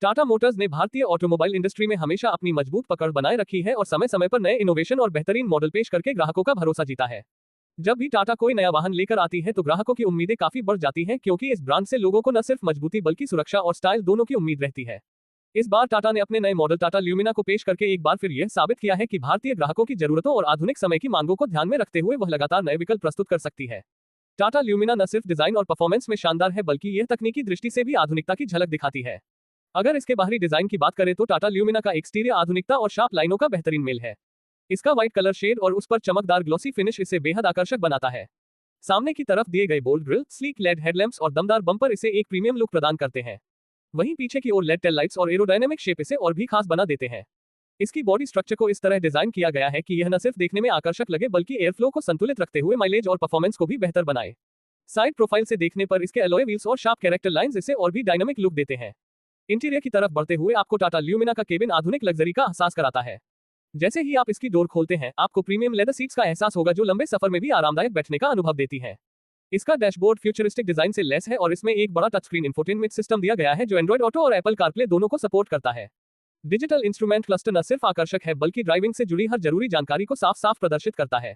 Tata Motors ने भारतीय automobile industry में हमेशा अपनी मजबूत पकड़ बनाए रखी है और समय समय पर नए इनोवेशन और बेहतरीन मॉडल पेश करके ग्राहकों का भरोसा जीता है। जब भी टाटा कोई नया वाहन लेकर आती है तो ग्राहकों की उम्मीदें काफी बढ़ जाती हैं, क्योंकि इस ब्रांड से लोगों को न सिर्फ मजबूती बल्कि सुरक्षा और स्टाइल दोनों की उम्मीद रहती है। इस बार टाटा ने अपने नए मॉडल टाटा ल्यूमिना को पेश करके एक बार फिर यह साबित किया है कि भारतीय ग्राहकों की जरूरतों और आधुनिक समय की मांगों को ध्यान में रखते हुए वह लगातार नए विकल्प प्रस्तुत कर सकती है। टाटा ल्यूमिना न सिर्फ डिजाइन और परफॉर्मेंस में शानदार है, बल्कि यह तकनीकी दृष्टि से भी आधुनिकता की झलक दिखाती है। अगर इसके बाहरी डिजाइन की बात करें तो टाटा ल्यूमिना का एक्सटीरियर आधुनिकता और शार्प लाइनों का बेहतरीन मेल है। इसका व्हाइट कलर शेड और उस पर चमकदार ग्लॉसी फिनिश इसे बेहद आकर्षक बनाता है। सामने की तरफ दिए गए bold grill, sleek LED headlamps और दमदार बम्पर इसे एक प्रीमियम लुक प्रदान करते हैं। वहीं पीछे की ओर लेड टेल लाइट्स और एरोडायनेमिक शेप इसे और भी खास बना देते हैं। इसकी बॉडी स्ट्रक्चर को इस तरह डिजाइन किया गया है कि यह न सिर्फ देखने में आकर्षक लगे बल्कि एयरफ्लो को संतुलित रखते हुए माइलेज और परफॉर्मेंस को भी बेहतर बनाए। साइड प्रोफाइल से देखने पर इसके अलॉय व्हील्स और शार्प कैरेक्टर लाइंस इसे और भी डायनामिक लुक देते हैं। इंटीरियर की तरफ बढ़ते हुए आपको टाटा ल्यूमिना का केबिन आधुनिक लग्जरी का एहसास कराता है। जैसे ही आप इसकी डोर खोलते हैं आपको प्रीमियम लेदर सीट्स का एहसास होगा, जो लंबे सफर में भी आरामदायक बैठने का अनुभव देती है। इसका डैशबोर्ड फ्यूचरिस्टिक डिजाइन से लेस है और इसमें एक बड़ा टच स्क्रीन इंफोटेनमेंट सिस्टम दिया गया है जो एंड्रॉइड ऑटो और एप्पल कारप्ले दोनों को सपोर्ट करता है। डिजिटल इंस्ट्रूमेंट क्लस्टर न सिर्फ आकर्षक है बल्कि ड्राइविंग से जुड़ी हर जरूरी जानकारी को साफ साफ प्रदर्शित करता है।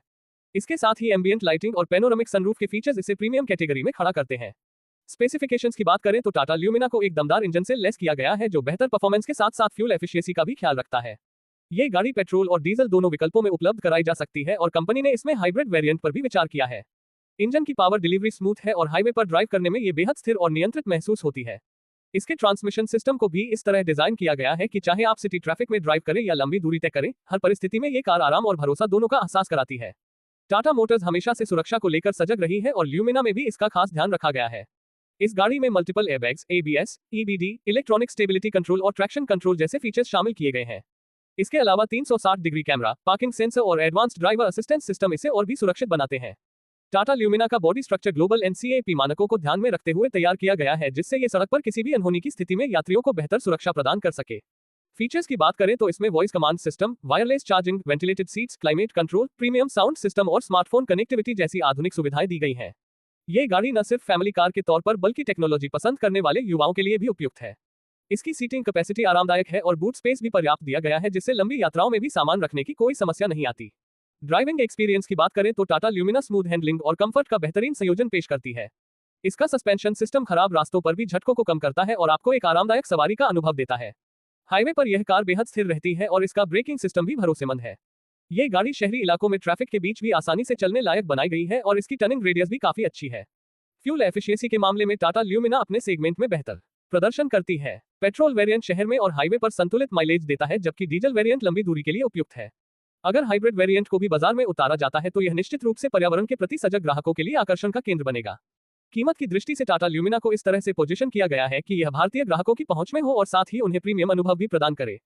इसके साथ ही एम्बियंट लाइटिंग और पेनोरामिक सनरूफ के फीचर्स इसे प्रीमियम कैटेगरी में खड़ा करते हैं। स्पेसिफिकेशंस की बात करें तो टाटा ल्यूमिना को एक दमदार इंजन से लेस किया गया है जो बेहतर परफॉर्मेंस के साथ साथ फ्यूल एफिशिएंसी का भी ख्याल रखता है। ये गाड़ी पेट्रोल और डीजल दोनों विकल्पों में उपलब्ध कराई जा सकती है और कंपनी ने इसमें हाइब्रिड वेरिएंट पर भी विचार किया है। इंजन की पावर डिलीवरी स्मूथ है और हाईवे पर ड्राइव करने में ये बेहद स्थिर और नियंत्रित महसूस होती है। इसके ट्रांसमिशन सिस्टम को भी इस तरह डिजाइन किया गया है कि चाहे आप सिटी ट्रैफिक में ड्राइव करें या लंबी दूरी तय करें, हर परिस्थिति में ये कार आराम और भरोसा दोनों का एहसास कराती है। टाटा मोटर्स हमेशा से सुरक्षा को लेकर सजग रही है और ल्यूमिना में भी इसका खास ध्यान रखा गया है। इस गाड़ी में multiple airbags, ABS, EBD, electronic stability control और ट्रैक्शन कंट्रोल जैसे फीचर्स शामिल किए गए हैं। इसके अलावा 360 डिग्री कैमरा, पार्किंग सेंसर और एडवांस्ड ड्राइवर असिस्टेंस सिस्टम इसे और भी सुरक्षित बनाते हैं। टाटा ल्यूमिना का बॉडी स्ट्रक्चर ग्लोबल NCAP मानकों को ध्यान में रखते हुए तैयार किया गया है, जिससे ये सड़क पर किसी भी अनहोनी की स्थिति में यात्रियों को बेहतर सुरक्षा प्रदान कर सके। फीचर्स की बात करें तो इसमें voice command system, wireless charging, ventilated seats, climate control, premium sound system और स्मार्टफोन कनेक्टिविटी जैसी आधुनिक सुविधाएं दी गई हैं। ये गाड़ी न सिर्फ फैमिली कार के तौर पर बल्कि टेक्नोलॉजी पसंद करने वाले युवाओं के लिए भी उपयुक्त है। इसकी सीटिंग कैपेसिटी आरामदायक है और बूट स्पेस भी पर्याप्त दिया गया है, जिससे लंबी यात्राओं में भी सामान रखने की कोई समस्या नहीं आती। ड्राइविंग एक्सपीरियंस की बात करें तो टाटा ल्यूमिना स्मूथ हैंडलिंग और कंफर्ट का बेहतरीन संयोजन पेश करती है। इसका सस्पेंशन सिस्टम खराब रास्तों पर भी झटकों को कम करता है और आपको एक आरामदायक सवारी का अनुभव देता है। हाईवे पर यह कार बेहद स्थिर रहती है और इसका ब्रेकिंग सिस्टम भी भरोसेमंद है। ये गाड़ी शहरी इलाकों में ट्रैफिक के बीच भी आसानी से चलने लायक बनाई गई है और इसकी टर्निंग रेडियस भी काफी अच्छी है। फ्यूल एफिशिएंसी के मामले में टाटा ल्यूमिना अपने सेगमेंट में बेहतर प्रदर्शन करती है। पेट्रोल वेरिएंट शहर में और हाईवे पर संतुलित माइलेज देता है, जबकि डीजल वेरिएंट लंबी दूरी के लिए उपयुक्त है। अगर हाइब्रिड वेरिएंट को भी बाजार में उतारा जाता है तो यह निश्चित रूप से पर्यावरण के प्रति सजग ग्राहकों के लिए आकर्षण का केंद्र बनेगा। कीमत की दृष्टि से टाटा ल्यूमिना को इस तरह से पोजीशन किया गया है कि यह भारतीय ग्राहकों की पहुंच में हो और साथ ही उन्हें प्रीमियम अनुभव भी प्रदान करे।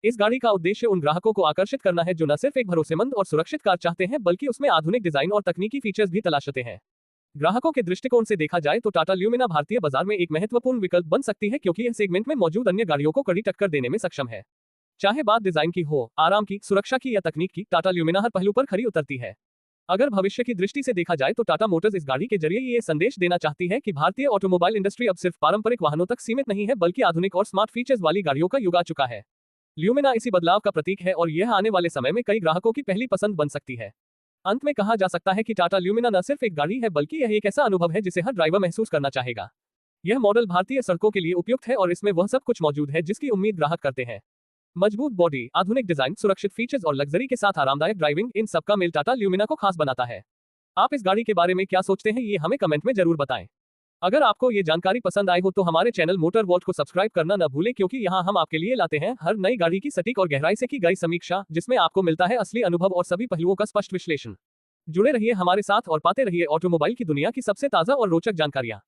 इस गाड़ी का उद्देश्य उन ग्राहकों को आकर्षित करना है जो न सिर्फ एक भरोसेमंद और सुरक्षित कार चाहते हैं बल्कि उसमें आधुनिक डिजाइन और तकनीकी फीचर्स भी तलाशते हैं। ग्राहकों के दृष्टिकोण से देखा जाए तो टाटा ल्यूमिना भारतीय बाजार में एक महत्वपूर्ण विकल्प बन सकती है, क्योंकि यह सेगमेंट में मौजूद अन्य गाड़ियों को कड़ी टक्कर देने में सक्षम है। चाहे बात डिजाइन की हो, आराम की, सुरक्षा की या तकनीक की, टाटा ल्यूमिना हर पहलू पर खरी उतरती है। अगर भविष्य की दृष्टि से देखा जाए तो टाटा मोटर्स इस गाड़ी के जरिए ये संदेश देना चाहती है कि भारतीय ऑटोमोबाइल इंडस्ट्री अब सिर्फ पारंपरिक वाहनों तक सीमित नहीं है बल्कि आधुनिक और स्मार्ट फीचर्स वाली गाड़ियों का युग आ चुका है। ल्यूमिना इसी बदलाव का प्रतीक है और यह आने वाले समय में कई ग्राहकों की पहली पसंद बन सकती है। अंत में कहा जा सकता है कि टाटा ल्यूमिना न सिर्फ एक गाड़ी है बल्कि यह एक ऐसा अनुभव है जिसे हर ड्राइवर महसूस करना चाहेगा। यह मॉडल भारतीय सड़कों के लिए उपयुक्त है और इसमें वह सब कुछ मौजूद है जिसकी उम्मीद ग्राहक करते हैं। मजबूत बॉडी, आधुनिक डिजाइन, सुरक्षित फीचर्स और लग्जरी के साथ आरामदायक ड्राइविंग, इन सबका मेल टाटा ल्यूमिना को खास बनाता है। आप इस गाड़ी के बारे में क्या सोचते हैं, ये हमें कमेंट में जरूर बताएं। अगर आपको ये जानकारी पसंद आई हो तो हमारे चैनल मोटर वॉल्ट को सब्सक्राइब करना न भूलें, क्योंकि यहाँ हम आपके लिए लाते हैं हर नई गाड़ी की सटीक और गहराई से की गई समीक्षा, जिसमें आपको मिलता है असली अनुभव और सभी पहलुओं का स्पष्ट विश्लेषण। जुड़े रहिए हमारे साथ और पाते रहिए ऑटोमोबाइल की दुनिया की सबसे ताजा और रोचक जानकारियां।